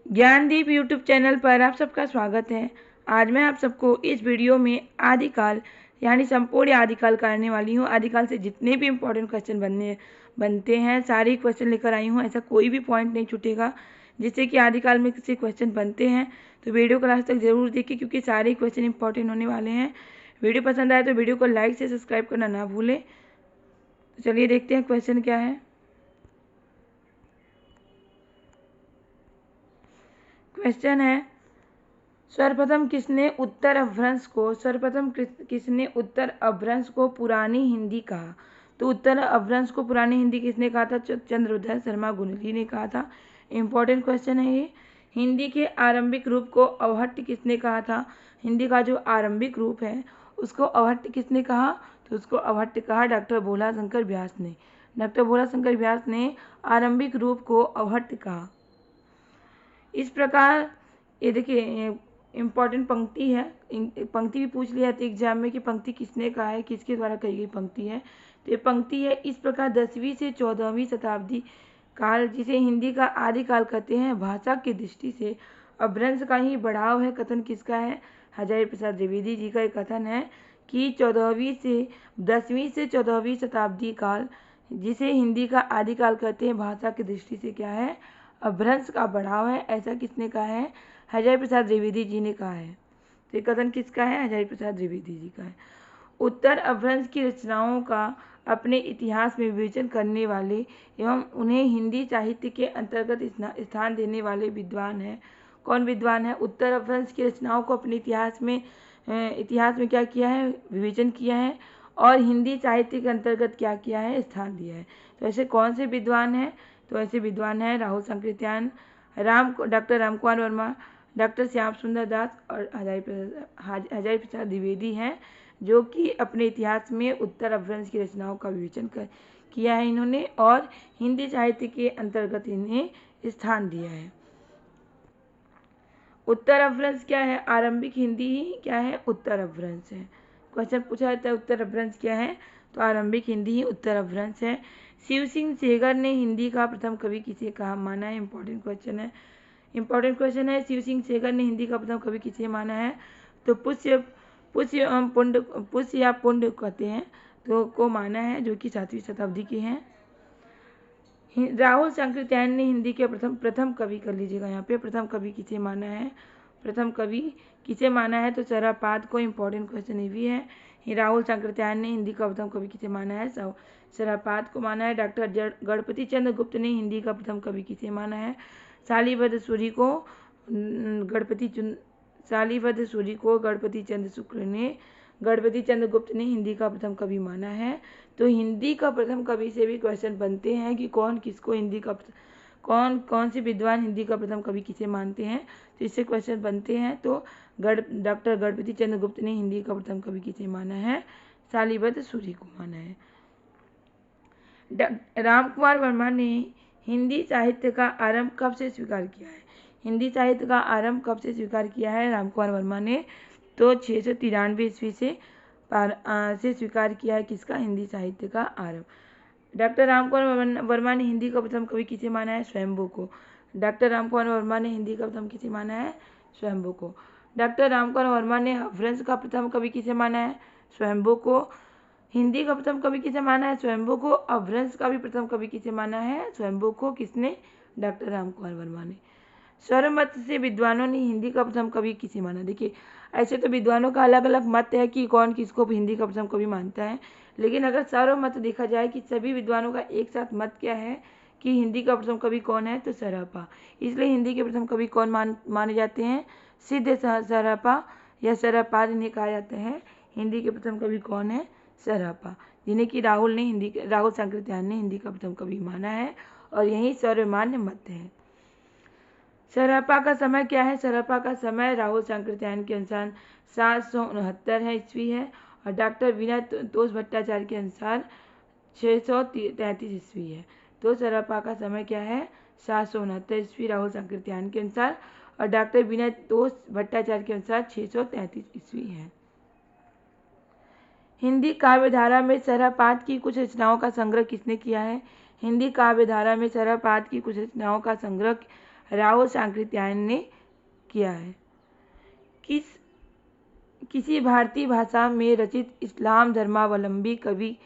Gyandeep YouTube channel पर आप सबका स्वागत है। आज मैं आप सबको इस वीडियो में आदिकाल यानी संपूर्ण आदिकाल करने वाली हूँ। आदिकाल से जितने भी इम्पोर्टेंट क्वेश्चन बनते हैं सारे क्वेश्चन लेकर आई हूँ। ऐसा कोई भी पॉइंट नहीं छूटेगा। जिससे कि आदिकाल में किसी क्वेश्चन बनते हैं तो वीडियो को लास्ट तक जरूर देखिए, क्योंकि सारे क्वेश्चन इंपॉर्टेंट होने वाले हैं। वीडियो पसंद आए तो वीडियो को लाइक से सब्सक्राइब करना ना भूलें। तो चलिए देखते हैं क्वेश्चन क्या है। क्वेश्चन है, सर्वप्रथम किसने उत्तर अपभ्रंश को पुरानी हिंदी कहा? तो उत्तर अपभ्रंश को पुरानी हिंदी किसने कहा था? चंद्रोदय शर्मा गुनली ने कहा था। इंपॉर्टेंट क्वेश्चन है ये। हिंदी के आरंभिक रूप को अवहट्ट किसने कहा था? हिंदी का जो आरंभिक रूप है उसको अवहट्ट किसने कहा? तो उसको अवहट्ट कहा डॉक्टर भोला शंकर व्यास ने। डॉक्टर भोला शंकर व्यास ने आरंभिक रूप को अवहट्ट कहा। इस प्रकार ये देखिए इम्पॉर्टेंट पंक्ति है। पंक्ति भी पूछ लिया था एग्जाम में कि पंक्ति किसने कहा है, किसके द्वारा कही गई पंक्ति है। तो ये पंक्ति है, इस प्रकार 10वीं से 14वीं शताब्दी काल जिसे हिंदी का आदिकाल कहते हैं, भाषा की दृष्टि से अपभ्रंश का ही बढ़ाव है। कथन किसका है? हजारी प्रसाद द्विवेदी जी का एक कथन है कि 10वीं से 14वीं शताब्दी काल जिसे हिंदी का आदिकाल कहते हैं, भाषा की दृष्टि से क्या है? अपभ्रंश का बढ़ाव है। ऐसा किसने कहा है? हजारी प्रसाद द्विवेदी जी ने कहा है। तो ये कथन किसका है? हजारी प्रसाद द्विवेदी जी का है। उत्तर अपभ्रंश की रचनाओं का अपने इतिहास में विवेचन करने वाले एवं उन्हें हिंदी साहित्य के अंतर्गत स्थान देने वाले विद्वान हैं। कौन विद्वान है? उत्तर अपभ्रंश की रचनाओं को अपने इतिहास में क्या किया है? विवेचन किया है और हिंदी साहित्य के अंतर्गत क्या किया है? स्थान दिया है। तो ऐसे कौन से विद्वान हैं? तो ऐसे विद्वान हैं राहुल संकृत्यायन, डॉक्टर रामकुमार वर्मा, डॉक्टर श्याम सुंदर दास और हजारी प्रसाद द्विवेदी हैं, जो कि अपने इतिहास में उत्तर अपभ्रंश की रचनाओं का विवेचन किया है इन्होंने और हिंदी साहित्य के अंतर्गत इन्हें स्थान दिया है। उत्तर अपभ्रंश क्या है? आरंभिक हिंदी ही क्या है? उत्तर अपभ्रंश है। क्वेश्चन पूछा जाता है उत्तर अपभ्रंश क्या है? तो आरंभिक हिंदी ही उत्तर अपभ्रंश है। शिव सिंह सेगर ने हिंदी का प्रथम कवि किसे कहा माना है? इंपॉर्टेंट क्वेश्चन है। शिव सिंह सेगर ने हिंदी का प्रथम कवि किसे माना है? तो पुष्य या पुंड कहते हैं तो को माना है, जो कि 7वीं शताब्दी के हैं। राहुल संकृत्यायन ने हिंदी के प्रथम कवि कर लीजिएगा यहाँ पे, प्रथम कवि किसे माना है? प्रथम कवि किसे माना है? तो शरापाद को। इंपॉर्टेंट क्वेश्चन ये भी है। राहुल संकृत्यायन ने हिंदी का प्रथम कवि किसे माना है? शरापाद को माना है। डॉक्टर गणपति चंद्र गुप्त ने हिंदी का प्रथम कवि किसे माना है? शालीभद्र सूरी को गणपति चंद्र गुप्त ने हिंदी का प्रथम कवि माना है। तो हिंदी का प्रथम कवि से भी क्वेश्चन बनते हैं कि कौन से विद्वान हिंदी का प्रथम कवि किसे मानते हैं। तो इससे क्वेश्चन बनते हैं। तो डॉक्टर गणपति चंद्र गुप्त ने हिंदी का प्रथम कवि किसे माना है? शालीभद्र सूरी को माना है। रामकुमार वर्मा ने हिंदी साहित्य का आरंभ कब से स्वीकार किया है? हिंदी साहित्य का आरंभ कब से स्वीकार किया है रामकुमार वर्मा ने? तो 693 ईस्वी से स्वीकार किया है। किसका? हिंदी साहित्य का आरंभ। डॉक्टर रामकुमार वर्मा ने हिंदी का प्रथम कवि किसे माना है? स्वयंभू को। डॉक्टर रामकुमार वर्मा ने हिंदी का प्रथम किसे माना है? स्वयंभू को। डॉक्टर रामकुमार वर्मा ने अपभ्रंश का प्रथम कवि किसे माना है? स्वयंभू को। हिंदी का प्रथम कवि किसे माना है? स्वयंभू को। अपभ्रंश का भी प्रथम कवि किसे माना है? स्वयंभू को। किसने? डॉक्टर रामकुमार वर्मा ने। सर्वमत से विद्वानों ने हिंदी का प्रथम कवि किसे माना? देखिए ऐसे तो विद्वानों का अलग अलग मत है कि कौन किसको हिंदी का प्रथम कवि मानता है, लेकिन अगर सर्वमत देखा जाए कि सभी विद्वानों का एक साथ मत क्या है कि हिंदी का प्रथम कवि कौन है? तो सरापा। इसलिए हिंदी के प्रथम कवि कौन माने जाते हैं? सिद्ध सरापा या सरापाद इन्हें कहा जाता है। हिंदी के प्रथम कवि कौन है? सरापा, जिन्हें कि राहुल संकृत्यायन ने हिंदी का प्रथम कवि माना है और यही सर्वमान्य मत है। सरापा का समय क्या है? सरापा का समय राहुल संकृत्यायन के अनुसार 769 ईस्वी है और डॉक्टर विनय तोष भट्टाचार्य के अनुसार 633 ईस्वी है। तो सरापा का समय क्या है? 769 ईस्वी राहुल संकृत्यायन के अनुसार और डॉक्टर विनय तोष भट्टाचार्य के अनुसार 633 ईस्वी है। हिंदी काव्यधारा में सरापात की कुछ रचनाओं का संग्रह किसने किया है? हिंदी काव्यधारा में सरापात की कुछ रचनाओं का संग्रह राव सांकृत्यायन ने किया है। किसी भारतीय भाषा में रचित इस्लाम धर्मावलंबी कवि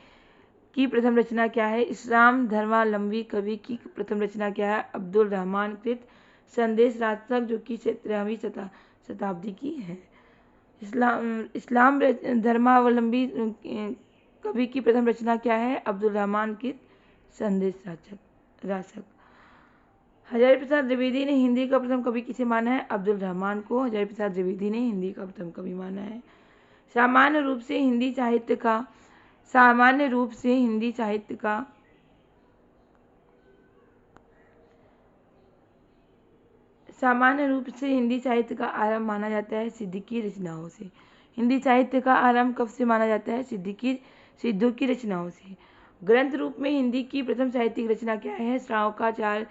की प्रथम रचना क्या है? इस्लाम धर्मावलंबी कवि की प्रथम रचना क्या है? अब्दुल रहमान कृत संदेश राजक, जो कि 13वीं शताब्दी की है। इस्लाम धर्मावलंबी कवि की प्रथम रचना क्या है? अब्दुल रहमान कृत संदेश राजक। हजारी प्रसाद द्विवेदी ने हिंदी का प्रथम कवि किसे माना है? अब्दुल रहमान को हजारी प्रसाद द्विवेदी ने हिंदी का प्रथम कवि माना है। सामान्य रूप से हिंदी साहित्य का आरंभ माना जाता है सिद्दीकी रचनाओं से। हिंदी साहित्य का आरंभ कब से माना जाता है? सिद्धों की रचनाओं से। ग्रंथ रूप में हिंदी की प्रथम साहित्यिक रचना क्या है? श्रावकाचार्य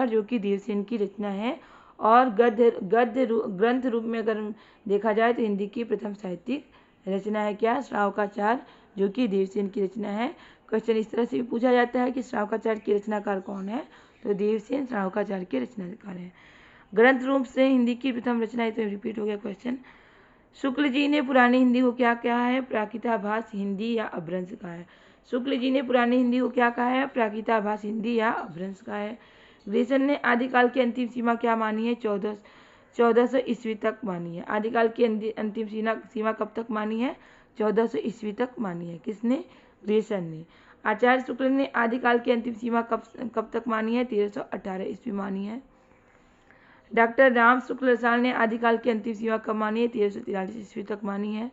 जो कि देवसेन की रचना है। और ग्रंथ रूप में अगर देखा जाए तो हिंदी की प्रथम साहित्यिक रचना है क्या? श्रावकाचार्य, जो कि देवसेन की रचना है। क्वेश्चन इस तरह से भी पूछा जाता है कि श्रावकाचार्य के रचनाकार कौन है? तो देवसेन श्रावकाचार्य के रचनाकार है। ग्रंथ रूप से हिंदी की प्रथम रचना, तो रिपीट हो गया क्वेश्चन। शुक्ल जी ने पुरानी हिंदी को क्या कहा है? प्राकृताभास हिंदी या अपभ्रंश कहा है। शुक्ल जी ने पुरानी हिंदी को क्या कहा है? प्राकृताभास हिंदी या अपभ्रंश कहा है। ग्रेसन ने आदिकाल की अंतिम सीमा क्या मानी है? 1400 ईस्वी तक मानी है। आदिकाल की अंतिम सीमा कब तक मानी है? 1400 ईस्वी तक मानी है। किसने? ग्रेसन ने। आचार्य शुक्ल ने आदिकाल की अंतिम सीमा कब तक मानी है? 1318 ईस्वी मानी है। डॉक्टर राम शुक्ल रसाल ने आदिकाल की अंतिम सीमा कब मानी है? 1343 ईस्वी तक मानी है।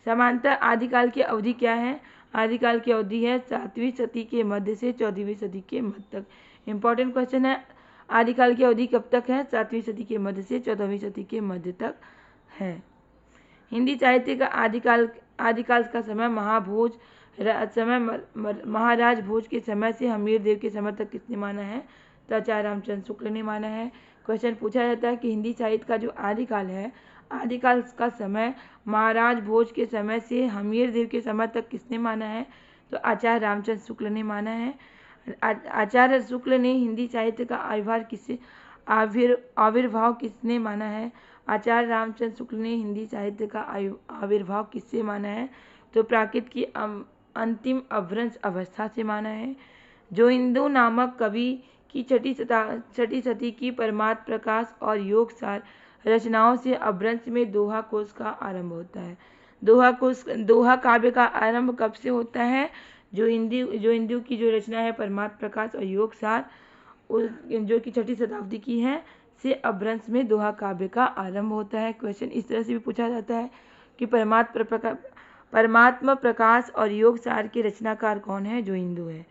समांतर आदिकाल की अवधि क्या है? आदिकाल की अवधि है 7वीं सदी के मध्य से 14वीं सदी के मध्य तक। इंपॉर्टेंट क्वेश्चन है, आदिकाल की अवधि कब तक है? 7वीं सदी के मध्य से 14वीं सदी के मध्य तक है। हिंदी साहित्य का आदिकाल का समय महाराज भोज के समय से हमीरदेव के समय तक किसने माना है? तो आचार्य रामचंद्र शुक्ल ने माना है। क्वेश्चन पूछा जाता है कि हिंदी साहित्य का जो आदिकाल है, आदिकाल का समय महाराज भोज के समय से हमीरदेव के समय तक किसने माना है? तो आचार्य रामचंद्र शुक्ल ने माना है। आचार्य शुक्ल ने हिंदी साहित्य का आविर्भाव किसने माना है? आचार्य रामचंद्र शुक्ल ने हिंदी साहित्य का आविर्भाव किससे माना है? तो प्राकृत की अंतिम अपभ्रंश अवस्था से माना है। जो हिंदू नामक कवि की छठी सदी की परमात्म प्रकाश और योगसार रचनाओं से अपभ्रंश में दोहा कोश का आरंभ होता है। दोहा काव्य का आरंभ कब से होता है? जो हिंदू की जो रचना है परमात्म प्रकाश और योगसार, जो कि छठी शताब्दी की है, से अपभ्रंश में दोहा काव्य का आरंभ होता है। क्वेश्चन इस तरह से भी पूछा जाता है कि परमात्म प्रकाश और योगसार के रचनाकार कौन है? जो हिंदू है।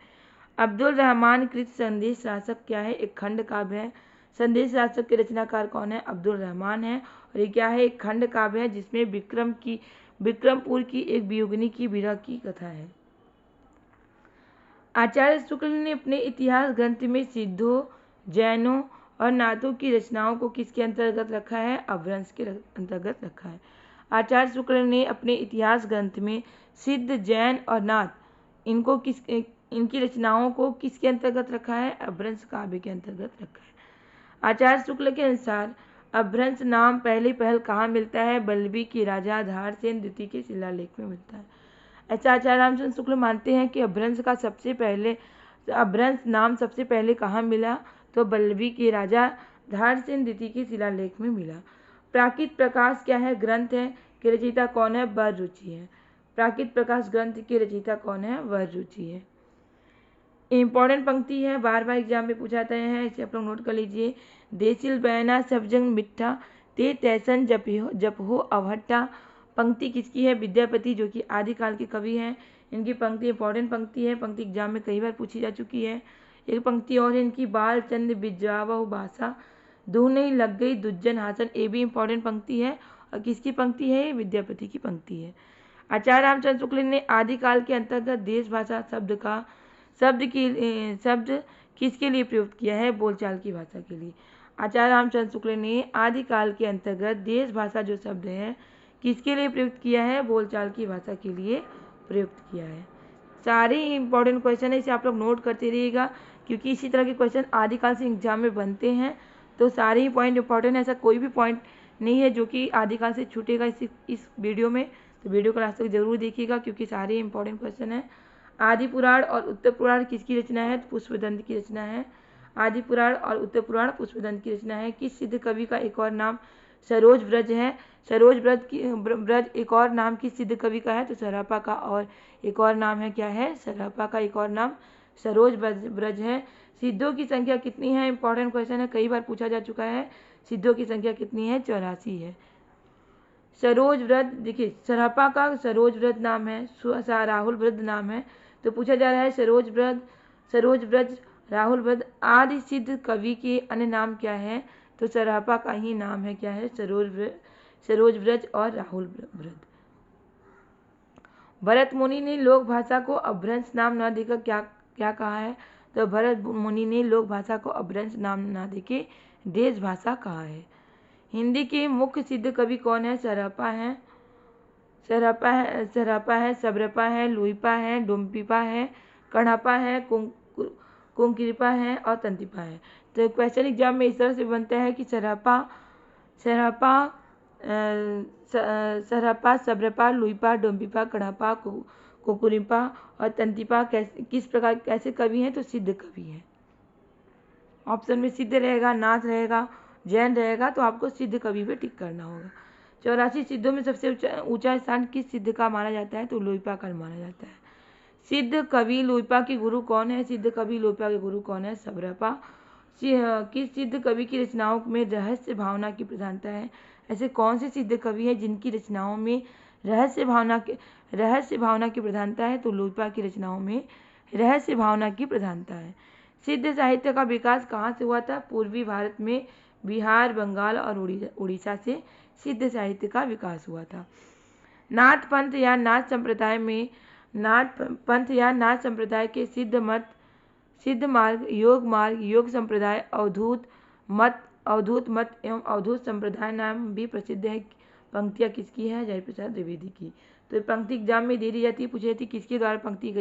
अब्दुल रहमान कृत संदेश राजक क्या है? एक खंड काव्य है। संदेश राजक के रचनाकार कौन है? अब्दुल रहमान है। और ये क्या है? एक खंड काव्य है जिसमें विक्रमपुर की एक वियोगिनी की विरह की कथा है। आचार्य शुक्ल ने अपने इतिहास ग्रंथ में सिद्धों, जैनों और नाथों की रचनाओं को किसके अंतर्गत रखा है? अपभ्रंश के अंतर्गत रखा है। आचार्य शुक्ल ने अपने इतिहास ग्रंथ में सिद्ध, जैन और नाथ इनकी रचनाओं को किसके अंतर्गत रखा है? अपभ्रंश काव्य के अंतर्गत रखा है। आचार्य शुक्ल के अनुसार अपभ्रंश नाम पहल कहाँ मिलता है? बल्लभी की राजा धारसेन द्वितीय के शिलालेख में मिलता है। ऐसा आचार्य रामचंद्र शुक्ल मानते हैं कि अपभ्रंश नाम सबसे पहले कहाँ मिला? तो बल्लभी के राजा धारसेन द्वितीय के शिलालेख में मिला। प्राकृत प्रकाश क्या है? ग्रंथ है कि रचयिता कौन है? वररुचि है। प्राकृत प्रकाश ग्रंथ की रचयिता कौन है? वररुचि है। इंपॉर्टेंट पंक्ति है, बार बार एग्जाम में पूछा जाता है, इसे आप लोग नोट कर लीजिए। देसिल बयाना सब जंग मिठा ते तैसन जप हो अवहट्टा। पंक्ति किसकी है? विद्यापति, जो कि आदिकाल के कवि हैं। इनकी पंक्ति इंपॉर्टेंट पंक्ति है, पंक्ति एग्जाम में कई बार पूछी जा चुकी है। एक पंक्ति और है इनकी, बाल चंद बिजावहु भाषा दू नहीं लग गई दुज्जन हासन। ये भी इंपॉर्टेंट पंक्ति है। और किसकी पंक्ति है? ये विद्यापति की पंक्ति है। आचार्य रामचंद्र शुक्ल ने आदिकाल के अंतर्गत देश भाषा शब्द किसके लिए प्रयुक्त किया है? बोलचाल की भाषा के लिए। आचार्य रामचंद्र शुक्ल ने आदिकाल के अंतर्गत देश भाषा जो शब्द है किसके लिए प्रयुक्त किया है? बोलचाल की भाषा के लिए प्रयुक्त किया है। सारे इंपॉर्टेंट क्वेश्चन है, इसे आप लोग नोट करते रहिएगा। क्योंकि इसी तरह के क्वेश्चन आदिकाल से एग्जाम में बनते हैं, तो सारे ही पॉइंट इंपॉर्टेंट है, ऐसा कोई भी पॉइंट नहीं है जो कि आदिकाल से छूटेगा इस वीडियो में। तो वीडियो को लास्ट तक जरूर देखिएगा क्योंकि सारे इंपॉर्टेंट क्वेश्चन हैं। आदि पुराण और उत्तर पुराण किसकी रचना है? पुष्पदंत की रचना है। आदि पुराण और उत्तर पुराण पुष्पदंत की रचना है। किस सिद्ध कवि का एक और नाम सरोज ब्रज है? सरोज ब्रज एक और नाम किस सिद्ध कवि का है? तो सरापा का और एक और नाम है, क्या है? सरापा का एक और नाम सरोज ब्रज है। सिद्धों की संख्या कितनी है? इंपॉर्टेंट क्वेश्चन है, कई बार पूछा जा चुका है। सिद्धों की संख्या कितनी है? 84 है। सरोज व्रत, देखिए सरापा का सरोज व्रत नाम है, राहुल व्रत नाम है, तो पूछा जा रहा है सरोज व्रत राहुल व्रत आदि सिद्ध कवि के अन्य नाम क्या है? तो सरापा का ही नाम है, क्या है? सरोज व्रज और राहुल व्रत। भरत मुनि ने लोक भाषा को अपभ्रंश नाम न देकर क्या कहा है? तो भरत मुनि ने लोक भाषा को अपभ्रंश नाम न देके देश भाषा कहा है। हिंदी के मुख्य सिद्ध कवि कौन है? सरापा है, सबरपा है, लुइपा है, डोम्पिपा है, कढ़पा है, कुंकिरिपा है और तंतिपा है। तो क्वेश्चन एग्जाम में इस तरह से बनता है कि सरहपा, सबरपा, लुइपा, डोम्पिपा, कढ़पा, कुकुरिपा और तंतिपा किस प्रकार कैसे कवि हैं? तो सिद्ध कवि हैं। ऑप्शन में सिद्ध रहेगा, नाथ रहेगा, जैन रहेगा, तो आपको सिद्ध कवि पे टिक करना होगा। 84 सिद्धों में सबसे ऊंचा स्थान किस सिद्ध का माना जाता है? तो लुइपा का माना जाता है। सिद्ध कवि लुइपा के गुरु कौन है? सिद्ध कवि लुइपा के गुरु कौन है? सबरपा। किस सिद्ध कवि की रचनाओं में रहस्य भावना की प्रधानता है? ऐसे कौन से सिद्ध कवि हैं जिनकी रचनाओं में रहस्य भावना की प्रधानता है? तो लुइपा की रचनाओं में रहस्य भावना की प्रधानता है। सिद्ध साहित्य का विकास कहाँ से हुआ था? पूर्वी भारत में बिहार, बंगाल और उड़ीसा से सिद्ध साहित्य का विकास हुआ था। नाथ पंथ या नाथ संप्रदाय के सिद्ध मार्ग, योग संप्रदाय, अवधूत मत एवं अवधूत संप्रदाय नाम भी प्रसिद्ध है। पंक्तियाँ किसकी है? जयप्रसाद द्विवेदी की। तो पंक्ति एग्जाम में दे दी जाती है, पूछी जाती है किसके द्वारा पंक्ति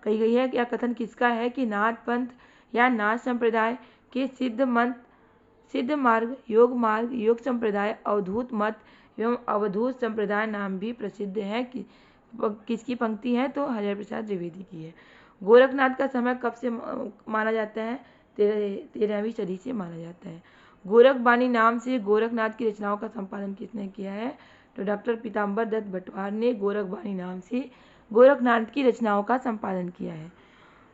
कही गई है, क्या कथन किसका है कि नाथ पंथ या नाथ संप्रदाय के सिद्ध मार्ग, योग संप्रदाय, अवधूत मत एवं अवधूत संप्रदाय नाम भी प्रसिद्ध है। किसकी पंक्ति है? तो हरिहर प्रसाद द्विवेदी की है। गोरखनाथ का समय कब से माना जाता है? 13वीं सदी से माना जाता है। गोरखबाणी नाम से गोरखनाथ की रचनाओं का संपादन किसने किया है? तो डॉक्टर पीताम्बर दत्त भटवार ने गोरखबाणी नाम से गोरखनाथ की रचनाओं का संपादन किया है।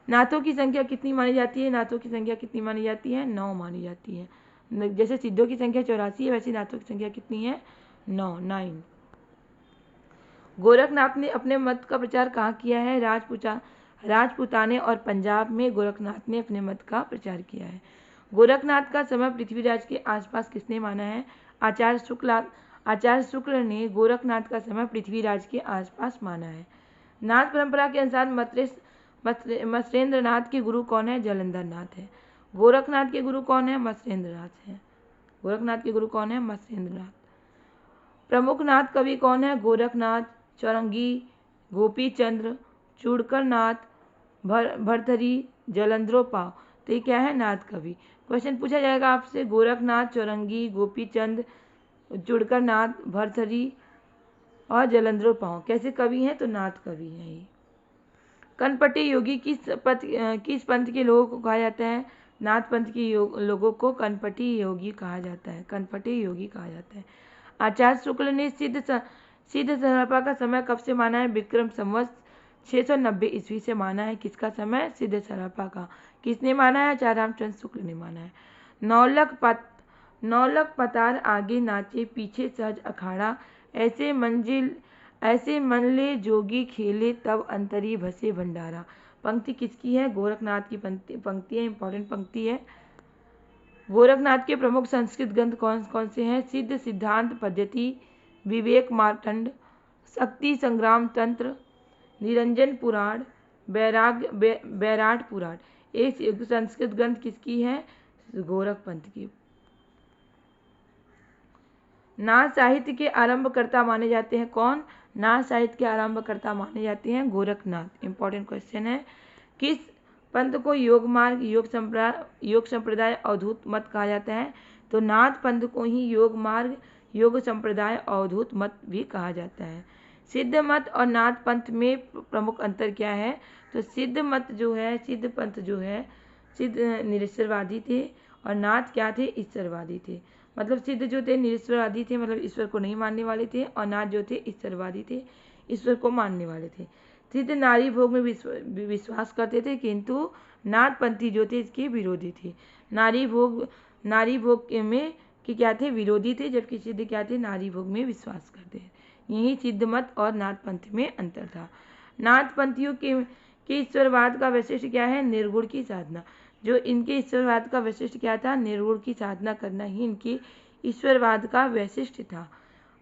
नाथों की संख्या कितनी मानी जाती है? नाथों की संख्या कितनी मानी जाती है? 9 मानी जाती है। जैसे सिद्धों की संख्या 84 है, वैसे नाथों की संख्या कितनी है? 9। गोरखनाथ ने अपने मत का प्रचार कहाँ किया है? राजपुताने और पंजाब में गोरखनाथ ने अपने मत का प्रचार किया है। गोरखनाथ का समय पृथ्वीराज के आसपास किसने माना है? आचार्य शुक्ल ने गोरखनाथ का समय पृथ्वीराज के आसपास माना है। नाथ परंपरा के अनुसार मत्स्येंद्रनाथ के गुरु कौन है? जालंधर नाथ है। गोरखनाथ के गुरु कौन है? मत्स्येंद्रनाथ है। गोरखनाथ के गुरु कौन है? मत्स्येंद्रनाथ। प्रमुख नाथ कवि कौन है? गोरखनाथ, चौरंगी, गोपीचंद्र, चूड़कर नाथ, भरथरी, जलंधरोपाव। तो ये क्या है? नाथ कवि। क्वेश्चन पूछा जाएगा आपसे गोरखनाथ, चौरंगी, गोपीचंद, चूड़कर नाथ, भरथरी और जलंधरोपाव कैसे कवि हैं? तो नाथ कवि हैं ये। कनपटी योगी किस पंथ के लोगों को कहा जाता है? नाथ पंथ के लोगों को कनपटी योगी कहा जाता है। कनपटी योगी कहा जाता है। आचार्य शुक्ल ने सिद्ध सरापा का समय कब से माना है? विक्रम संवत 690 ईस्वी से माना है। किसका समय? सिद्ध सरापा का। किसने माना है? आचार्य रामचंद्र शुक्ल ने माना है। नौलख पतार आगे नाचे पीछे सहज अखाड़ा, ऐसे मनले जोगी खेले तब अंतरी भसे भंडारा। पंक्ति किसकी है? गोरखनाथ की पंक्ति है, इंपॉर्टेंट पंक्ति है। गोरखनाथ के प्रमुख संस्कृत ग्रंथ कौन से हैं? सिद्ध सिद्धांत पद्धति, विवेक मार्तंड, शक्ति संग्राम तंत्र, निरंजन पुराण, बैराट पुराण। एक संस्कृत ग्रंथ किसकी है? गोरख पंथ की। नाथ साहित्य के आरंभकर्ता माने जाते हैं कौन? नाथ साहित्य के आरंभकर्ता माने जाते हैं गोरखनाथ। इंपॉर्टेंट क्वेश्चन है। किस पंथ को योग मार्ग, योग संप्रदाय, अवधूत मत कहा जाता है। तो नाथ पंथ को ही योग मार्ग, योग संप्रदाय, अवधूत मत भी कहा जाता है। सिद्ध मत और नाथ पंथ में प्रमुख अंतर क्या है? तो सिद्ध मत जो है, सिद्ध पंथ जो है, सिद्ध निरीश्वरवादी थे और नाथ क्या थे? ईश्वरवादी थे। मतलब सिद्ध जो थे निरीश्वरवादी थे, मतलब ईश्वर को नहीं मानने वाले थे, और नाथ जो थे ईश्वरवादी थे, ईश्वर को मानने वाले थे। सिद्ध नारी भोग में विश्वास करते थे, किंतु नाथपंथी जो थे इसके विरोधी थे। नारी भोग में कि क्या थे? विरोधी थे, जबकि सिद्ध क्या थे? नारी भोग में विश्वास करते हैं। यही सिद्ध मत और नाथपंथी में अंतर था। नाथपंथियों के ईश्वरवाद का वैशिष्ट्य क्या है? निर्गुण की साधना। जो इनके ईश्वरवाद का वैशिष्ट्य क्या था? निर्गुण की साधना करना ही इनके ईश्वरवाद का वैशिष्ट्य था।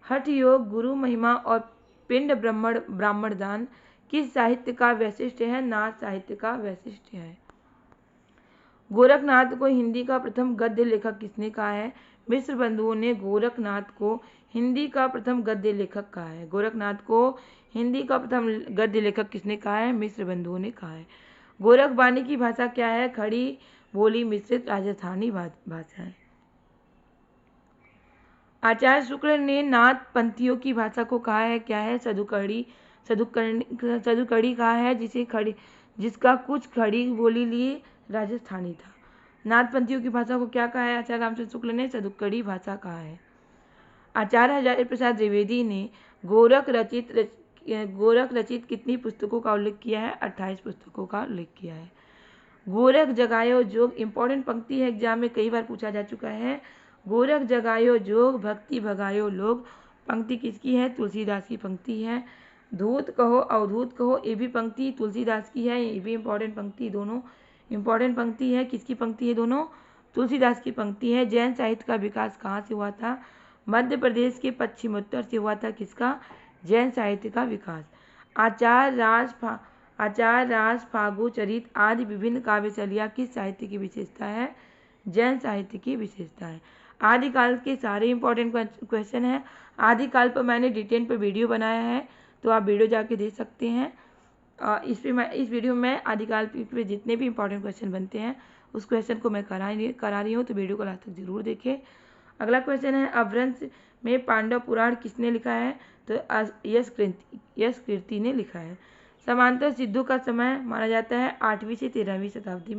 हठ योग, गुरु महिमा और पिंड ब्राह्मण दान किस साहित्य का वैशिष्ट्य है? नाथ साहित्य का वैशिष्ट्य है। गोरखनाथ को हिंदी का प्रथम गद्य लेखक किसने कहा है? मिश्र बंधुओं ने गोरखनाथ को हिंदी का प्रथम गद्य लेखक कहा है। गोरखनाथ को हिंदी का प्रथम गद्य लेखक किसने कहा है? मिश्र बंधुओं ने कहा है। गोरखवाणी की भाषा क्या है? खड़ी बोली मिश्रित राजस्थानी भाषा है। आचार्य शुक्ल ने नाथ पंथियों की भाषा को कहा है क्या है? सदुकड़ी कहा है, जिसका कुछ खड़ी बोली लिए राजस्थानी था। नाथपंथियों की भाषा को क्या कहा है? आचार्य रामचंद्र शुक्ल ने सदुकड़ी भाषा कहा है। आचार्य हजारी प्रसाद द्विवेदी ने गोरख रचित कितनी पुस्तकों का उल्लेख किया है? 28 पुस्तकों का उल्लेख किया है। गोरख जगायो जोग, इंपॉर्टेंट पंक्ति है, एग्जाम में कई बार पूछा जा चुका है। गोरख जगायो जोग, भक्ति भगायो लोग, पंक्ति किसकी है? तुलसीदास की पंक्ति है। धूत कहो अवधूत कहो, ये भी पंक्ति तुलसीदास की है, ये भी इंपॉर्टेंट पंक्ति, दोनों इंपॉर्टेंट पंक्ति है। किसकी पंक्ति है? दोनों तुलसीदास की पंक्ति है। जैन साहित्य का विकास कहाँ से हुआ था? मध्य प्रदेश के पश्चिमोत्तर से हुआ था। किसका? जैन साहित्य का विकास। आचार्य रास फागु चरित आदि विभिन्न काव्य शैलियाँ किस साहित्य की विशेषता है? जैन साहित्य की विशेषता है। आदिकाल के सारे इंपॉर्टेंट क्वेश्चन हैं। आदिकाल पर मैंने डिटेल पर वीडियो बनाया है, तो आप वीडियो जाके देख सकते हैं। इस वीडियो में आदिकाल पे जितने भी इंपॉर्टेंट क्वेश्चन बनते हैं उस क्वेश्चन को मैं करा रही हूँ, तो वीडियो को लास्ट तक जरूर देखें। अगला क्वेश्चन है, अपभ्रंश में पांडव पुराण किसने लिखा है? तो यश कीर्ति ने लिखा है। समांतर सिद्धों का समय माना जाता है 8वीं से 13वीं शताब्दी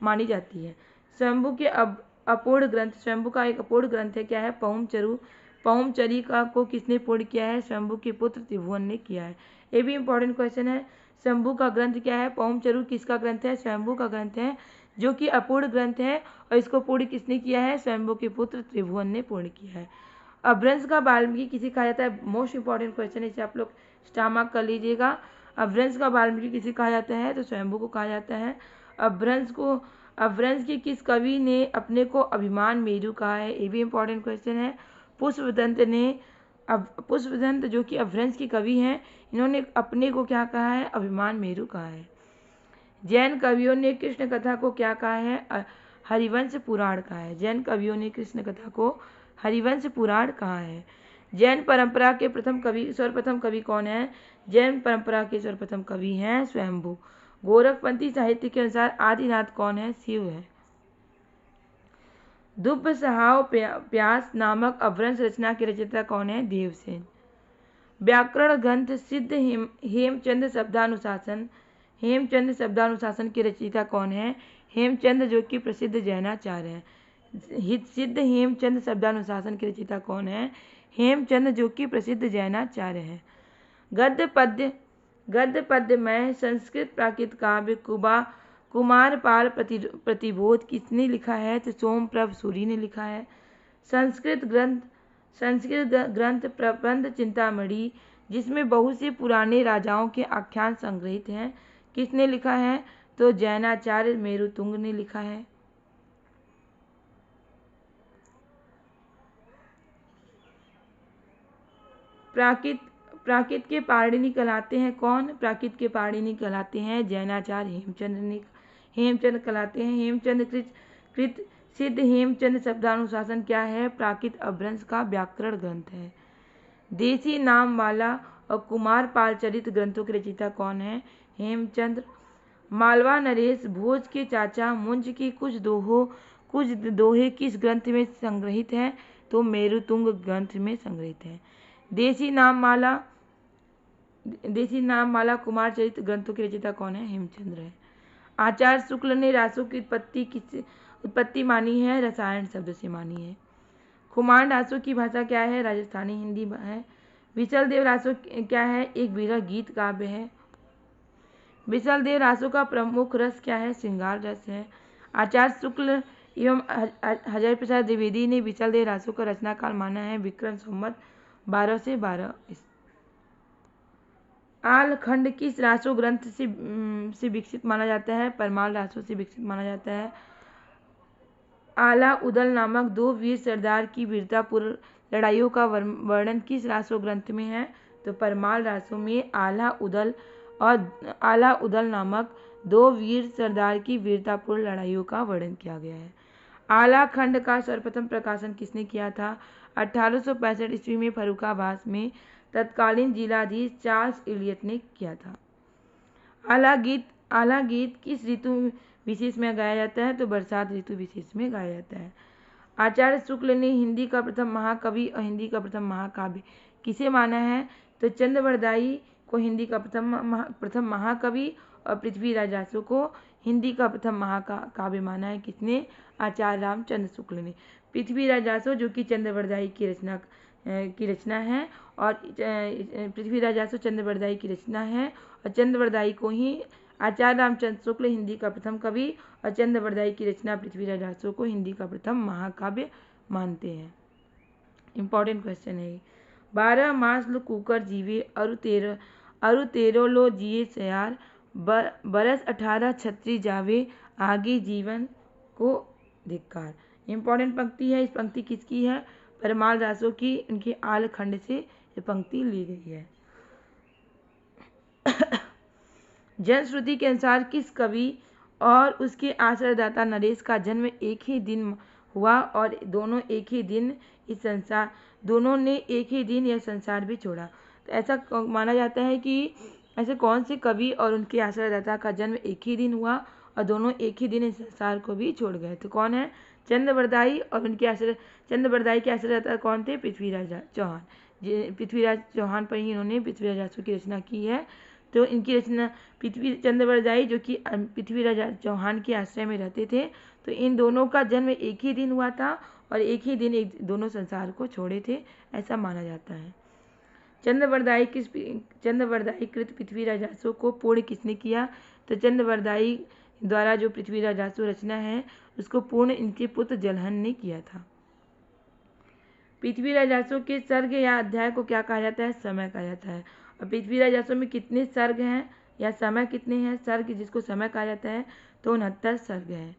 मानी जाती है। शंभु के अपूर्ण ग्रंथ, शंभु का एक अपूर्ण ग्रंथ है, क्या है? पहुमचरी को किसने पूर्ण किया है? शंभु के पुत्र त्रिभुवन ने किया है। ये भी इंपॉर्टेंट क्वेश्चन है। शंभु का ग्रंथ क्या है? पहुमचरू किसका ग्रंथ है? शंभु का ग्रंथ है, जो कि अपूर्ण ग्रंथ है, और इसको पूर्ण किसने किया है? शंभु के पुत्र त्रिभुवन ने पूर्ण किया है। अपभ्रंश का वाल्मीकि किसे कहा जाता है? मोस्ट इंपॉर्टेंट क्वेश्चन है, इसे आप लोग स्टार मार्क कर लीजिएगा। अपभ्रंश का वाल्मीकि किसे कहा जाता है? तो शंभु को कहा जाता है। अपभ्रंश के किस कवि ने अपने को अभिमान मेरु कहा है? ये भी इंपॉर्टेंट क्वेश्चन है। पुष्पदंत जो कि अपभ्रंश के कवि हैं, इन्होंने अपने को क्या कहा है? अभिमान मेरु कहा है। जैन कवियों ने कृष्ण कथा को क्या कहा है? हरिवंश पुराण कहा है। जैन कवियों ने कृष्ण कथा को हरिवंश पुराण कहा है। जैन परंपरा के सर्वप्रथम कवि कौन है? जैन परंपरा के सर्वप्रथम कवि हैं स्वयंभू। गोरखपंथी साहित्य के अनुसार आदिनाथ कौन है? शिव है। दुब्ब सहाव प्यास नामक अपभ्रंश रचना के रचयिता कौन है? देवसेन। व्याकरण ग्रंथ सिद्ध हेमचंद शब्दानुशासन के रचयिता कौन है? हेमचंद, जो कि प्रसिद्ध जैनाचार्य हैं। सिद्ध हेमचंद शब्दानुशासन के रचयिता कौन है? हेमचंद, जो कि प्रसिद्ध जैनाचार्य हैं। गद्य पद्य में संस्कृत प्राकृत काव्य कुमारपाल प्रतिबोध किसने लिखा है? तो सोमप्रभ सूरी ने लिखा है। संस्कृत ग्रंथ प्रबंध चिंतामणि, जिसमें बहुत से पुराने राजाओं के आख्यान संग्रहित हैं, किसने लिखा है? तो जैनाचार्य मेरुतुंग ने लिखा है। प्राकृत के पाणिनि कहलाते हैं कौन? प्राकृत के पाणिनि कहलाते हैं जैनाचार्य हेमचंद कहलाते हैं। हेमचंद कृत सिद्ध हेमचंद शब्दानुशासन क्या है? प्राकृत अपभ्रंश का व्याकरण ग्रंथ है। देसी नाम वाला और कुमारपाल चरित ग्रंथों के रचयिता कौन है? हेमचंद। मालवा नरेश भोज के चाचा मुंज के कुछ दोहे किस ग्रंथ में संग्रहित हैं? तो मेरुतुंग ग्रंथ में संग्रहित है। देसी नाम माला कुमार चरित्र ग्रंथों के रचयिता कौन है? हेमचंद्र है। आचार्य शुक्ल ने रासों की उत्पत्ति मानी है? रसायन शब्द से मानी है। खुमान रासों की भाषा क्या है? राजस्थानी हिंदी है। विचल देव रासों क्या है? एक विरह गीत काव्य है। विचल देव रासों का प्रमुख रस क्या है? श्रृंगार रस है। आचार्य शुक्ल एवं हजारी प्रसाद द्विवेदी ने विचल देव रासों का रचनाकाल माना है विक्रम संवत 12 से 12। आल खंड किस रासो ग्रंथ से विकसित माना जाता है? परमाल रासों से विकसित माना जाता है। आला उदल नामक 2 वीर सरदार की वीरतापूर्ण लड़ाइयों का वर्णन किस रासो ग्रंथ में है? तो परमाल रासों में आला उदल नामक 2 वीर सरदार की वीरतापूर्ण लड़ाइयों का वर्णन किया गया है। आला खंड का सर्वप्रथम प्रकाशन किसने किया था? 1865 ईस्वी में फर्रुखाबाद में तत्कालीन जिलाधीश चार्ल्स इलियट ने किया था। आला गीत किस ऋतु विशेष में गाया जाता है? तो बरसात ऋतु विशेष में गाया जाता है। आचार्य शुक्ल ने हिंदी का प्रथम महाकवि और हिंदी का प्रथम महाकाव्य किसे माना है? तो चंद्रवरदाई को हिंदी का प्रथम महाकवि और पृथ्वीराज रासो को हिंदी का प्रथम महाकाव्य माना है। किसने? आचार्य रामचंद्र शुक्ल ने। पृथ्वीराज रासो जो कि चंद्रवरदाई की रचना है और पृथ्वीराज रासो चंद्रवरदाई की रचना है और चंद्रवरदाई को ही आचार्य रामचंद्र शुक्ल हिंदी का प्रथम कवि और चंद्रवरदाई की रचना पृथ्वीराज रासो को हिंदी का प्रथम महाकाव्य मानते हैं। इंपॉर्टेंट क्वेश्चन है। 12 मास लो कुकर जीवे अरु तेरो लो जिए सयार बरस 18 छत्री जावे आगे जीवन को धिक्कार। इंपॉर्टेंट पंक्ति है। इस पंक्ति किसकी है? परमाल रासो की। उनके आल खंड से ये पंक्ति ली गई है। जनश्रुति के अनुसार किस कवि और उसके आश्रयदाता नरेश का जन्म एक ही दिन हुआ और दोनों ने एक ही दिन यह संसार भी छोड़ा? तो ऐसा माना जाता है कि ऐसे कौन से कवि और उनके आश्रयदाता का जन्म एक ही दिन हुआ और दोनों एक ही दिन इस संसार को भी छोड़ गए? तो कौन है? चंद्रवरदाई और उनके चंद्रवरदाई के आश्रयदाता कौन थे? पृथ्वीराज चौहान। पृथ्वीराज चौहान पर ही इन्होंने पृथ्वीराज रासो की रचना की है। तो इनकी रचना चंद्रवरदाई जो कि पृथ्वीराज चौहान के आश्रय में रहते थे, तो इन दोनों का जन्म एक ही दिन हुआ था और एक ही दिन दोनों संसार को छोड़े थे, ऐसा माना जाता है। चंद्रवरदाई कृत पृथ्वीराज रासो को पूर्ण किसने किया? तो चंद्रवरदाई द्वारा जो पृथ्वीराज रासो रचना है उसको पूर्ण इनके पुत्र जलहन ने किया था। पृथ्वीराज रासो के सर्ग या अध्याय को क्या कहा जाता है? समय कहा जाता है। और पृथ्वीराज रासो में कितने सर्ग हैं या समय कितने हैं? सर्ग जिसको समय कहा जाता है तो 69 सर्ग हैं।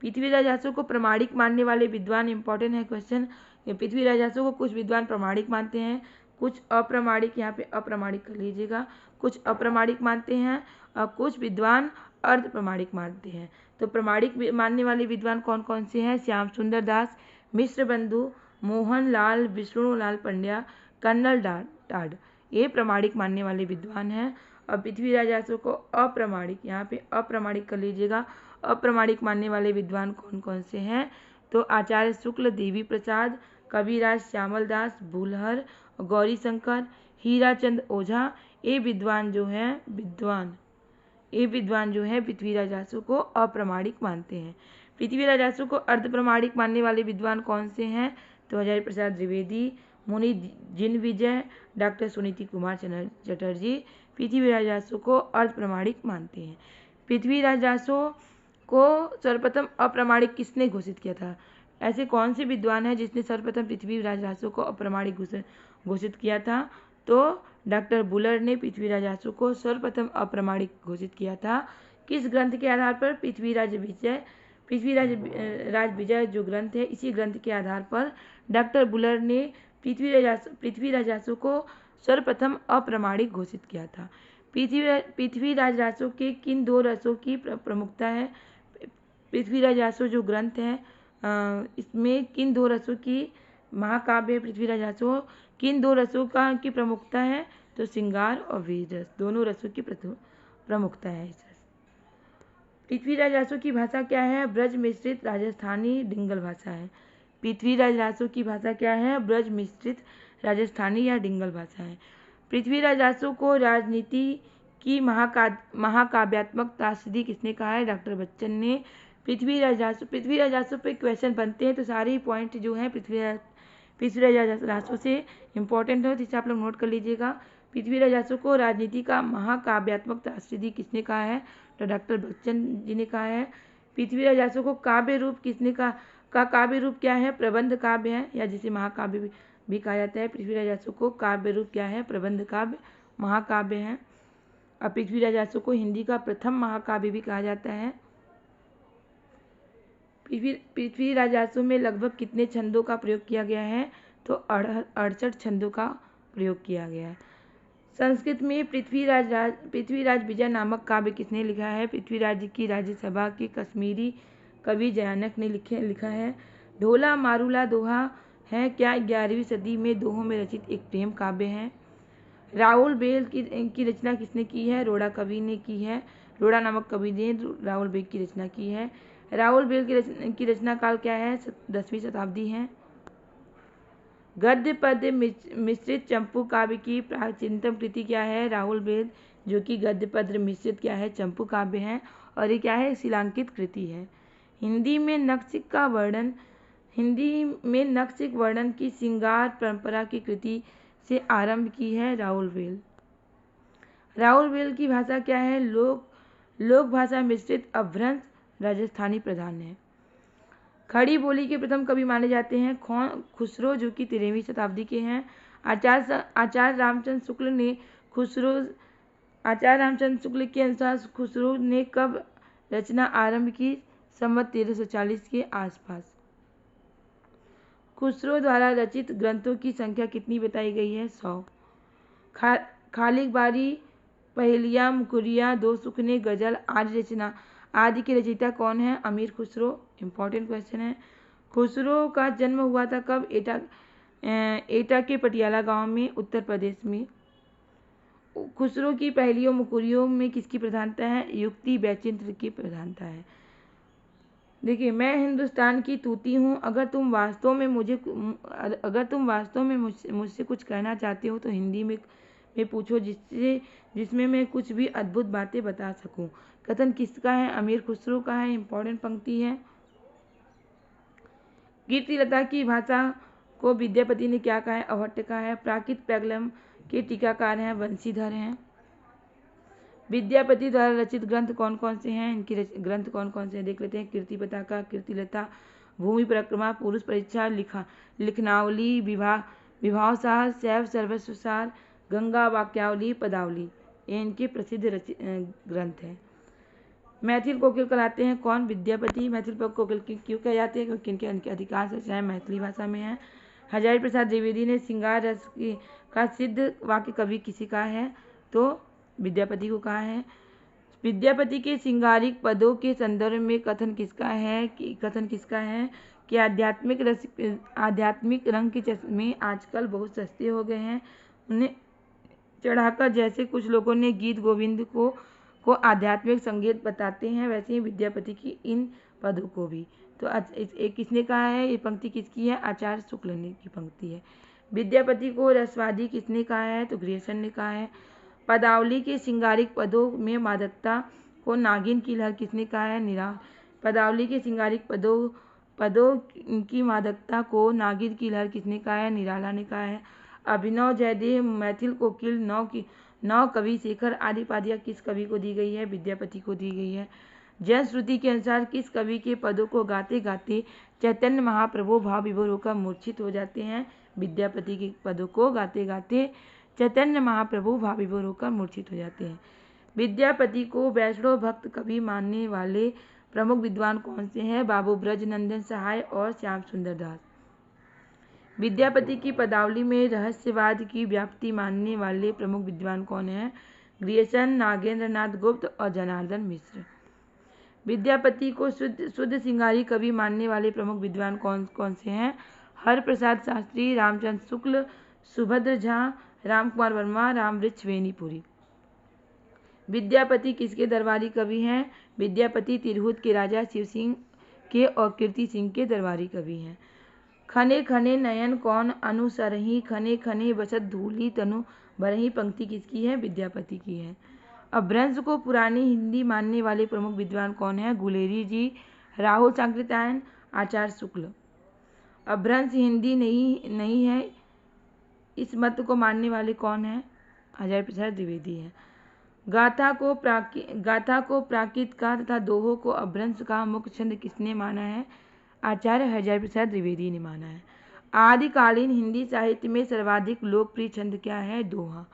पृथ्वीराज रासो को प्रमाणिक मानने वाले विद्वान, इंपॉर्टेंट है क्वेश्चन। पृथ्वीराज रासो को कुछ विद्वान प्रमाणिक मानते हैं, कुछ अप्रमाणिक, यहाँ पे अप्रमाणिक कर लीजिएगा, कुछ अप्रमाणिक मानते हैं और कुछ विद्वान अर्ध प्रमाणिक मानते हैं। तो प्रमाणिक मानने वाले विद्वान कौन कौन से हैं? श्याम सुंदर दास, मिश्र बंधु, मोहन लाल, विष्णुलाल पंड्या, कर्नल टाड, ये प्रमाणिक मानने वाले विद्वान हैं। और पृथ्वीराज रासो को अप्रमाणिक, यहाँ पे अप्रमाणिक कर लीजिएगा, अप्रमाणिक मानने वाले विद्वान कौन कौन से हैं? तो आचार्य शुक्ल, देवी प्रसाद, कविराज श्यामल दास, भूलहर, गौरी शंकर, हीराचंद ओझा, ये विद्वान जो है पृथ्वीराज रासो को अप्रमाणिक मानते हैं। पृथ्वीराज रासो को अर्ध प्रमाणिक मानने वाले विद्वान कौन से हैं? तो हजारी प्रसाद द्विवेदी, मुनि जिनविजय, डॉक्टर सुनीति कुमार चटर्जी पृथ्वीराज रासो को अर्ध प्रमाणिक मानते हैं। पृथ्वीराज रासो को सर्वप्रथम अप्रमाणिक किसने घोषित किया था? ऐसे कौन से विद्वान हैं जिसने सर्वप्रथम पृथ्वीराज रासो को अप्रमाणिक घोषित किया था? तो डॉक्टर बुलर ने पृथ्वीराज रासो को सर्वप्रथम अप्रमाणिक घोषित किया था। किस ग्रंथ के आधार पर? पृथ्वीराज विजय जो ग्रंथ है, इसी ग्रंथ के आधार पर डॉक्टर बुलर ने पृथ्वीराज रासो को सर्वप्रथम अप्रमाणिक घोषित किया था। पृथ्वीराज रासो के किन 2 रसों की प्रमुखता है? पृथ्वीराज रासो जो ग्रंथ है इसमें किन 2 रसों की महाकाव्य पृथ्वीराज रासो, किन 2 रसों की प्रमुखता है? तो श्रृंगार और वीर रस, दोनों रसों की प्रमुखता है। पृथ्वीराज रासो की भाषा क्या है? ब्रज मिश्रित राजस्थानी डिंगल भाषा है। पृथ्वीराज रासो की भाषा क्या है? ब्रज मिश्रित राजस्थानी या डिंगल भाषा है। पृथ्वीराज रासो को राजनीति की महाकाव्यात्मक त्रासदी किसने कहा है? डॉक्टर बच्चन ने। पृथ्वीराज रासो पे क्वेश्चन बनते हैं, तो सारे ही पॉइंट जो हैं पृथ्वीराज रासो से इम्पोर्टेंट है, जिसे आप लोग नोट कर लीजिएगा। पृथ्वीराज रासो को राजनीति का महाकाव्यात्मक त्रासदी किसने कहा है? तो डॉक्टर बच्चन जी ने कहा है। पृथ्वीराज रासो को काव्य रूप किसने कहा? का काव्य रूप क्या है? प्रबंध काव्य है, या जिसे महाकाव्य भी कहा जाता है। पृथ्वीराज रासो को काव्य रूप क्या है? प्रबंध काव्य, महाकाव्य है। और पृथ्वीराज रासो को हिंदी का प्रथम महाकाव्य भी कहा जाता है। पृथ्वीराज रासो में लगभग कितने छंदों का प्रयोग किया गया है? तो 68 छंदों का प्रयोग किया गया है। संस्कृत में पृथ्वीराज विजय नामक काव्य किसने लिखा है? पृथ्वीराज की राज्यसभा के कश्मीरी कवि जयानक ने लिखा है। ढोला मारूला दोहा है क्या 11वीं सदी में दोहों में रचित एक प्रेम काव्य है। राहुल बेल की रचना किसने की है? रोड़ा कवि ने की है। रोड़ा नामक कवि ने राहुल बेल की रचना की है। राहुल बेल की रचना काल क्या है? 10वीं शताब्दी है। गद्य पद्य मिश्रित चंपू काव्य की प्राचीनतम कृति क्या है? राहुल बेल, जो कि गद्य पद्य मिश्रित क्या है? चंपू काव्य है, और ये क्या है? शिलांकित कृति है। हिंदी में नक्सिक वर्णन की श्रृंगार परंपरा की कृति से आरंभ की है राहुल बेल। राहुल बेल की भाषा क्या है? लोक भाषा मिश्रित अपभ्रंश राजस्थानी प्रधान है। खड़ी बोली के प्रथम कवि माने जाते हैं खुसरो, जो कि 13वीं शताब्दी के हैं। आचार्य रामचंद्र शुक्ल के अनुसार खुसरो ने कब रचना आरंभ की? संवत 1340 के आसपास। खुसरो द्वारा रचित ग्रंथों की संख्या कितनी बताई गई है? 100। खालिक बारी, पहेलिया, मुकुरिया, दो सुखने, गजल आदि की रचयिता कौन है? अमीर खुसरो। इम्पोर्टेंट क्वेश्चन है। खुसरो का जन्म हुआ था कब? एटा के पटियाला गांव में, उत्तर प्रदेश में। खुसरो की पहेलियों मुकुरियों में किसकी प्रधानता है? युक्ति वैचित्र की प्रधानता है। देखिए, मैं हिंदुस्तान की तूती हूँ, अगर तुम वास्तव में मुझसे कुछ कहना चाहते हो तो हिंदी में पूछो, जिसमें मैं कुछ भी अद्भुत बातें बता सकूं। कथन किसका है? अमीर खुसरो का है। इंपॉर्टेंट पंक्ति है। कीर्तिलता की भाषा को विद्यापति ने क्या कहा है? अभट्ट कहा है। प्राकृत पैगलम के टीकाकार हैं वंशीधर हैं। विद्यापति द्वारा रचित ग्रंथ कौन कौन से हैं? इनके ग्रंथ कौन कौन से हैं देख लेते हैं। कीर्ति पताका, कीर्तिलता, भूमि परिक्रमा, पुरुष परीक्षा, लिखनावली, विवाह सार, शैव सर्वस्वसार, गंगा वाक्यावली, पदावली, ये इनके प्रसिद्ध ग्रंथ हैं। मैथिल कोकिल कहलाते हैं कौन? विद्यापति। मैथिल कोकिल क्यों कह जाते हैं? क्योंकि इनके अधिकांश रचनाएं मैथिली भाषा में हैं। हजारी प्रसाद द्विवेदी ने श्रृंगार रस का सिद्ध वाक्य कवि किसी का है? तो विद्यापति को कहा है। विद्यापति के श्रृंगारिक पदों के संदर्भ में कथन किसका है कि आध्यात्मिक रंग के चश्मे आजकल बहुत सस्ते हो गए हैं, उन्हें चढ़ाकर जैसे कुछ लोगों ने गीत गोविंद को आध्यात्मिक संगीत बताते हैं, वैसे ही विद्यापति की इन पदों को भी। तो एक किसने कहा है? ये पंक्ति किसकी है? आचार्य शुक्ल ने की पंक्ति है। विद्यापति को रसवादी किसने कहा है? तो ग्रियर्सन ने कहा है। पदावली के श्रृंगारिक पदों में मादकता को नागिन की लहर किसने कहा है? पदावली के श्रृंगारिक पदों की मादकता को नागिन की लहर किसने कहा है? निराला ने कहा है। अभिनव जयदेव, मैथिल कोकिल, नौ कवि शेखर आदि पादियाँ किस कवि को दी गई है? विद्यापति को दी गई है। जन श्रुति के अनुसार किस कवि के पदों को गाते गाते चैतन्य महाप्रभु भाव विभोर होकर मूर्छित हो जाते हैं? विद्यापति के पदों को गाते गाते चैतन्य महाप्रभु भाव विभोर होकर मूर्छित हो जाते हैं। विद्यापति को वैष्णव भक्त कवि मानने वाले प्रमुख विद्वान कौन से हैं? बाबू ब्रजनंदन सहाय और श्याम सुंदर दास। विद्यापति की पदावली में रहस्यवाद की व्याप्ति मानने वाले प्रमुख विद्वान कौन हैं? ग्रियर्सन, नागेंद्र नाथ गुप्त और जनार्दन मिश्र। विद्यापति को शुद्ध श्रृंगारी कवि मानने वाले प्रमुख विद्वान कौन कौन से हैं? हरप्रसाद शास्त्री, रामचंद्र शुक्ल, सुभद्र झा, रामकुमार वर्मा, रामवृक्ष वेणीपुरी। विद्यापति किसके दरबारी कवि हैं? विद्यापति तिरहुत के राजा शिव सिंह के और कीर्ति सिंह के दरबारी कवि हैं। खने खने नयन कौन अनुसरही, खने खने बसत धूली तनु भरही पंक्ति किसकी है? विद्यापति की है। अपभ्रंश को पुरानी हिंदी मानने वाले प्रमुख विद्वान कौन है? गुलेरी जी, राहुल सांकृत्यायन, आचार्य शुक्ल। अपभ्रंश हिंदी नहीं है, इस मत को मानने वाले कौन है? हजारी प्रसाद द्विवेदी है। गाथा को प्राकृत का तथा दोहों को अपभ्रंश का मुख्य छंद किसने माना है? आचार्य हजारी प्रसाद द्विवेदी ने माना है। आदिकालीन हिंदी साहित्य में सर्वाधिक लोकप्रिय छंद क्या है? दोहा।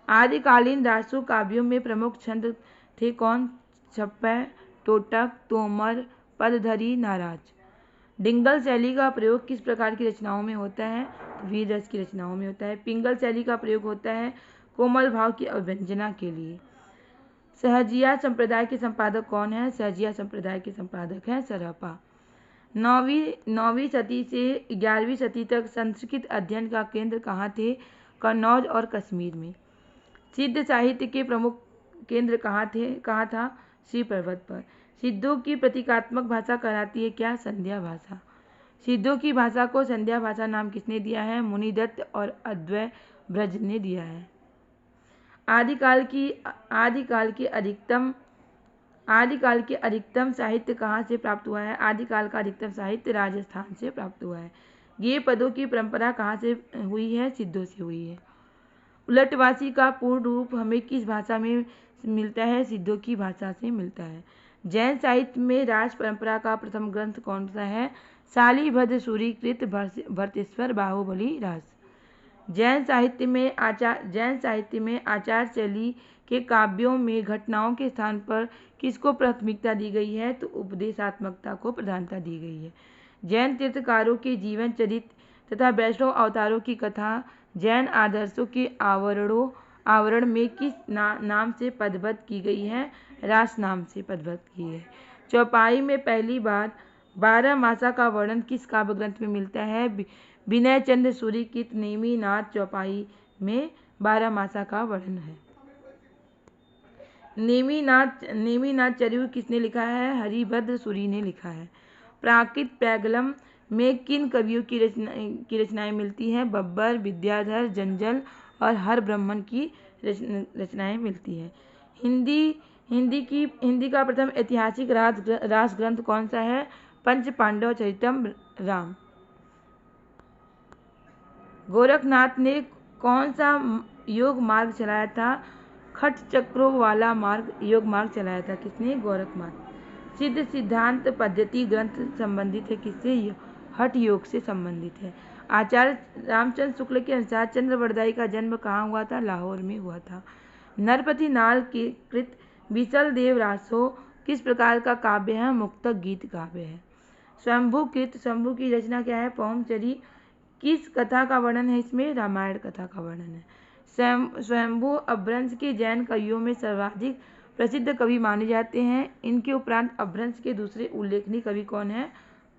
आदिकालीन रासो काव्यों में प्रमुख छंद थे कौन? छप्पय, टोटक, तोमर, पदधरी, नाराज। डिंगल शैली का प्रयोग किस प्रकार की रचनाओं में होता है? वीर रस की रचनाओं में होता है। पिंगल शैली का प्रयोग होता है कोमल भाव की अभिव्यंजना के लिए। सहजिया संप्रदाय के संपादक कौन है? सहजिया संप्रदाय के संपादक हैं सरहपा। 9वीं सदी से 11वीं सदी तक संस्कृत अध्ययन का केंद्र कहाँ थे? कन्नौज और कश्मीर में। सिद्ध साहित्य के प्रमुख केंद्र कहाँ था? श्री पर्वत पर। सिद्धों की प्रतीकात्मक भाषा कहलाती है क्या? संध्या भाषा। सिद्धों की भाषा को संध्या भाषा नाम किसने दिया है? मुनिदत्त और अद्वै ब्रज ने दिया है। आदिकाल की अधिकतम साहित्य कहाँ से प्राप्त हुआ है? आदिकाल का अधिकतम साहित्य राजस्थान से प्राप्त हुआ है। ये पदों की परंपरा कहाँ से हुई है? सिद्धों से हुई है। उलटवासी का पूर्ण रूप हमें किस भाषा में मिलता है? सिद्धों की भाषा से मिलता है। जैन साहित्य में राज परंपरा का प्रथम ग्रंथ कौन सा है? शालिभद्र सूरीकृत भरतेश्वर बाहुबली रास। जैन साहित्य में आचार शैली के काव्यों में घटनाओं के स्थान पर किसको प्राथमिकता दी गई है? तो उपदेशात्मकता को प्रधानता दी गई है। जैन तीर्थकारों के जीवन चरित्र तथा वैष्णव अवतारों की कथा जैन आदर्शों के आवरण में किस नाम से पदबद्ध की गई है? रास नाम से पदबद्ध की है। चौपाई में पहली बार 12 मासा का वर्णन किस काव्य ग्रंथ में मिलता है? विनय चंद्र सूरीकृत नेमिनाथ चौपाई में 12 मासा का वर्णन है। नेमिनाथ चरित्र किसने लिखा है? हरिभद्र सूरी ने लिखा है। प्राकृत पैगलम में किन कवियों की रचनाएं मिलती हैं? बब्बर, विद्याधर, जंजल और हर ब्रह्मन की रचनाएं मिलती हैं। हिंदी का प्रथम ऐतिहासिक रास ग्रंथ कौन सा है? पंच पांडव चरितम राम। गोरखनाथ ने कौन सा योग मार्ग चलाया था? खट चक्रों वाला योग मार्ग चलाया था। किसने? गोरखनाथ। सिद्ध सिद्धांत पद्धति ग्रंथ संबंधित है किससे? हठ योग से संबंधित है। आचार्य रामचंद्र शुक्ल के अनुसार चंद्रवरदाई का जन्म कहाँ हुआ था? लाहौर में हुआ था। नरपति नाल के कृत विसल देव रासो किस प्रकार का काव्य है? मुक्तक गीत काव्य है। शंभु की रचना क्या है? पौमचरी। किस कथा का वर्णन है इसमें? रामायण कथा का वर्णन है। स्वयंभु अपभ्रंश के जैन कवियों में सर्वाधिक प्रसिद्ध कवि माने जाते हैं। इनके उपरांत अपभ्रंश के दूसरे उल्लेखनीय कवि कौन है?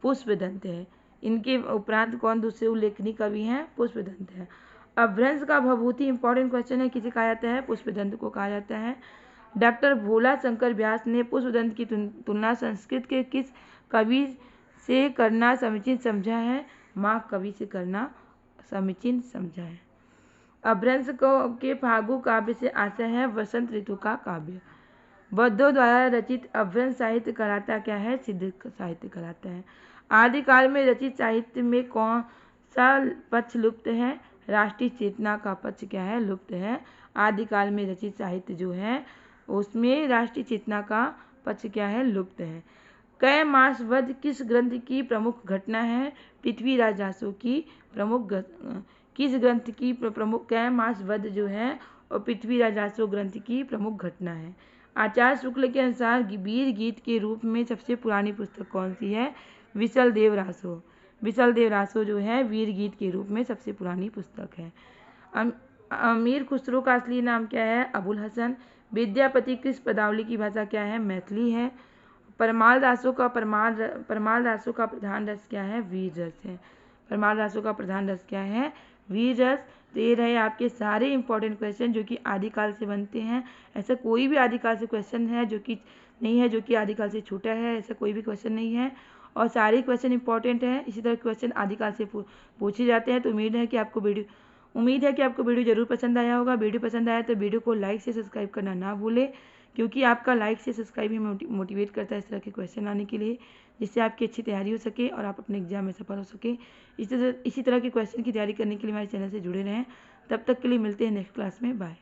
पुष्पदंत है। इनके उपरांत कौन दूसरे उल्लेखनीय कवि हैं? पुष्पदंत है। अपभ्रंश का भभूति इंपॉर्टेंट क्वेश्चन है, किसे कहा जाता है? पुष्पदंत को कहा जाता है। डॉक्टर भोला शंकर व्यास ने पुष्पदंत की तुलना संस्कृत के किस कवि से करना समीचीन समझा है? माघ कवि से करना समीचीन समझा है। अपभ्रंश के फागु काव्य से आशय है वसंत ऋतु का काव्य। बौद्धों द्वारा रचित अपभ्रंश साहित्य कहलाता क्या है? सिद्ध साहित्य कहलाता है। आदिकाल में रचित साहित्य में कौन सा पक्ष लुप्त है? राष्ट्रीय चेतना का पक्ष क्या है? लुप्त है। आदिकाल में रचित साहित्य जो है उसमें राष्ट्रीय चेतना का पक्ष क्या है? लुप्त है। कै मास वध किस ग्रंथ की प्रमुख घटना है? पृथ्वीराज रासो की प्रमुख किस ग्रंथ की प्रमुख कै मास वध जो है और पृथ्वीराज रासो ग्रंथ की प्रमुख घटना है। आचार्य शुक्ल के अनुसार वीर गीत के रूप में सबसे पुरानी पुस्तक कौन सी है? विसल देव रासो। विसल देव रासो जो है वीर गीत के रूप में सबसे पुरानी पुस्तक है। अमीर खुसरो का असली नाम क्या है? अबुल हसन। विद्यापति किस पदावली की भाषा क्या है? मैथिली है। परमाल रासों का प्रधान रस क्या है? वीर रस है। परमाल रासों का प्रधान रस क्या है? वीर रस। तो ये रहे आपके सारे इंपॉर्टेंट क्वेश्चन जो कि आदिकाल से बनते हैं। ऐसा कोई भी आदिकाल से क्वेश्चन है जो कि नहीं है जो कि आदिकाल से छोटा है, ऐसा कोई भी क्वेश्चन नहीं है और सारे क्वेश्चन इंपॉर्टेंट हैं। इसी तरह क्वेश्चन आदिकाल से पूछे जाते हैं। तो उम्मीद है कि आपको वीडियो जरूर पसंद आया होगा। वीडियो पसंद आया तो वीडियो को लाइक से सब्सक्राइब करना ना भूलें, क्योंकि आपका लाइक से सब्सक्राइब ही मोटिवेट करता है इस तरह के क्वेश्चन लाने के लिए, जिससे आपकी अच्छी तैयारी हो सके और आप अपने एग्जाम में सफल हो सके। इसी तरह के क्वेश्चन की तैयारी करने के लिए हमारे चैनल से जुड़े रहें। तब तक के लिए मिलते हैं नेक्स्ट क्लास में। बाय।